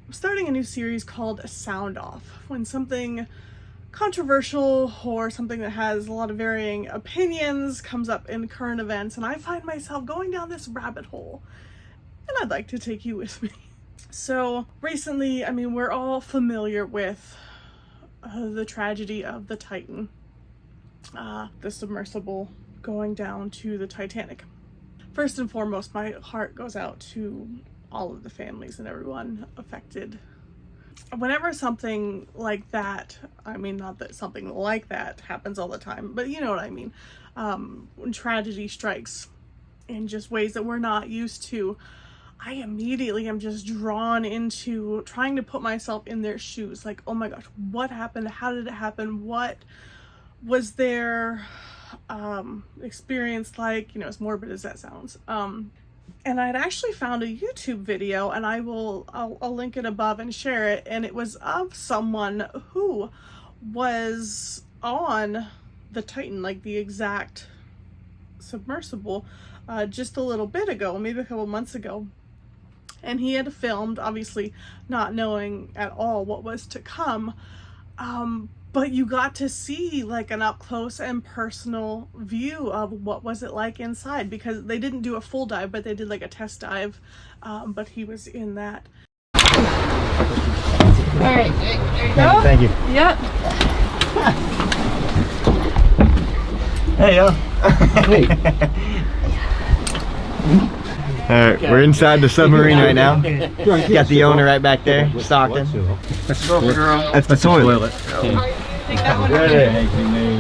I'm starting a new series called Sound Off. When something controversial or something that has a lot of varying opinions comes up in current events, and I find myself going down this rabbit hole, and I'd like to take you with me. So recently, I mean, we're all familiar with the tragedy of the Titan, the submersible going down to the Titanic. First and foremost, my heart goes out to all of the families and everyone affected. Whenever something like that, I mean, not that something like that happens all the time, but you know what I mean, when tragedy strikes in just ways that we're not used to, I immediately am just drawn into trying to put myself in their shoes. Like, oh my gosh, what happened? How did it happen? What was their experience like? You know, as morbid as that sounds. And I'd actually found a YouTube video, and I'll link it above and share it, and it was of someone who was on the Titan, like the exact submersible, just a little bit ago, maybe a couple months ago. And he had filmed, obviously not knowing at all what was to come, but you got to see like an up close and personal view of what was it like inside, because they didn't do a full dive, but they did like a test dive, but he was in that. All right, there you go. Thank you. Yep. Hey, yo. Hey. All right, we're inside the submarine right now. Got the owner right back there, Stockton. That's the toilet. Take that one.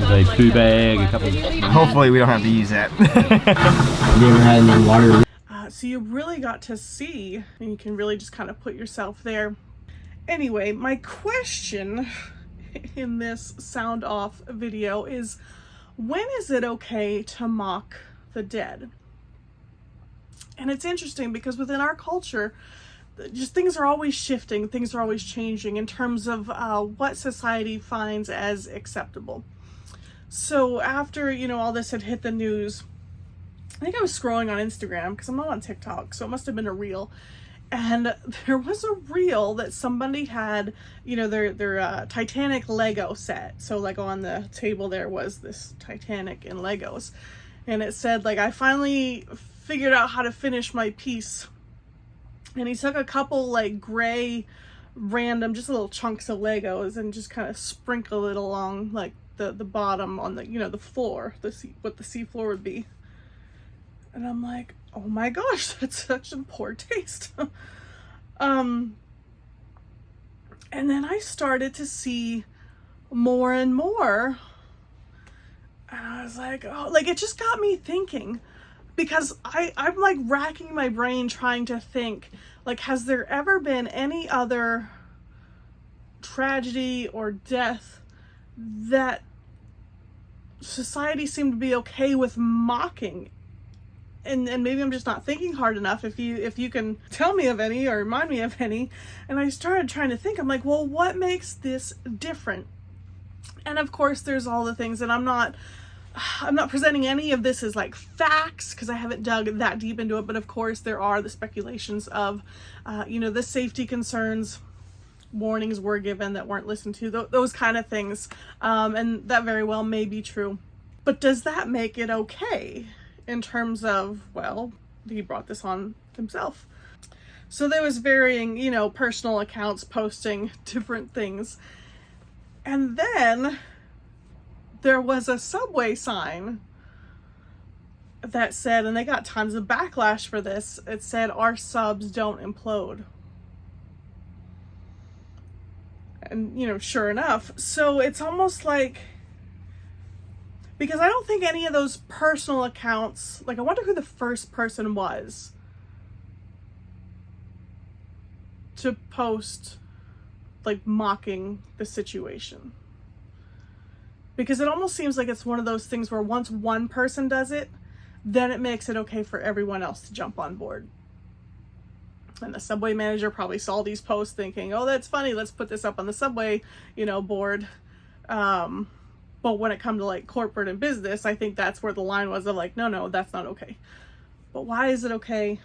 A poo bag, a couple. Hopefully we don't have to use that. Have you ever had any water? So you really got to see, and you can really just kind of put yourself there. Anyway, my question in this sound off video is, when is it okay to mock the dead? And it's interesting because within our culture, just things are always shifting, things are always changing in terms of what society finds as acceptable. So after, you know, all this had hit the news, I think I was scrolling on Instagram because I'm not on TikTok, so it must have been a reel. And there was a reel that somebody had, you know, their Titanic Lego set. So like on the table there was this Titanic in Legos. And it said like, I finally figured out how to finish my piece. And he took a couple like gray random just little chunks of Legos and just kind of sprinkled it along like the bottom on the, you know, the floor, what the sea floor would be. And I'm like, oh my gosh, that's such a poor taste. And then I started to see more and more, and I was like, oh, like it just got me thinking. Because I'm like racking my brain trying to think, like, has there ever been any other tragedy or death that society seemed to be okay with mocking? And maybe I'm just not thinking hard enough. If you can tell me of any or remind me of any. And I started trying to think, I'm like, well, what makes this different? And of course there's all the things, and I'm not presenting any of this as like facts because I haven't dug that deep into it, but of course there are the speculations of, you know, the safety concerns, warnings were given that weren't listened to, those kind of things, and that very well may be true. But does that make it okay in terms of, well, he brought this on himself? So there was varying, you know, personal accounts posting different things, and then there was a Subway sign that said, and they got tons of backlash for this, it said, "Our subs don't implode." And, you know, sure enough. So it's almost like, because I don't think any of those personal accounts, like I wonder who the first person was to post like mocking the situation. Because it almost seems like it's one of those things where once one person does it, then it makes it okay for everyone else to jump on board. And the Subway manager probably saw these posts thinking, oh, that's funny, let's put this up on the Subway, you know, board. But when it comes to like corporate and business, I think that's where the line was of like, no, that's not okay. But why is it okay?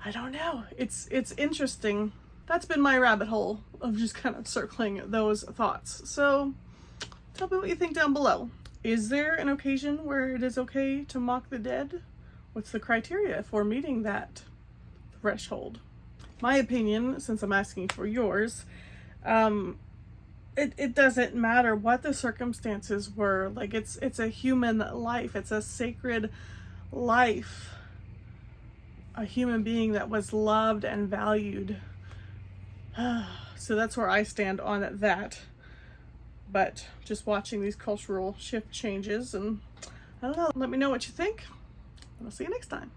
I don't know. It's interesting. That's been my rabbit hole of just kind of circling those thoughts. So tell me what you think down below. Is there an occasion where it is okay to mock the dead? What's the criteria for meeting that threshold? My opinion, since I'm asking for yours, it doesn't matter what the circumstances were. Like, it's a human life. It's a sacred life. A human being that was loved and valued. So that's where I stand on that. But just watching these cultural shift changes, and I don't know, let me know what you think, and I'll see you next time.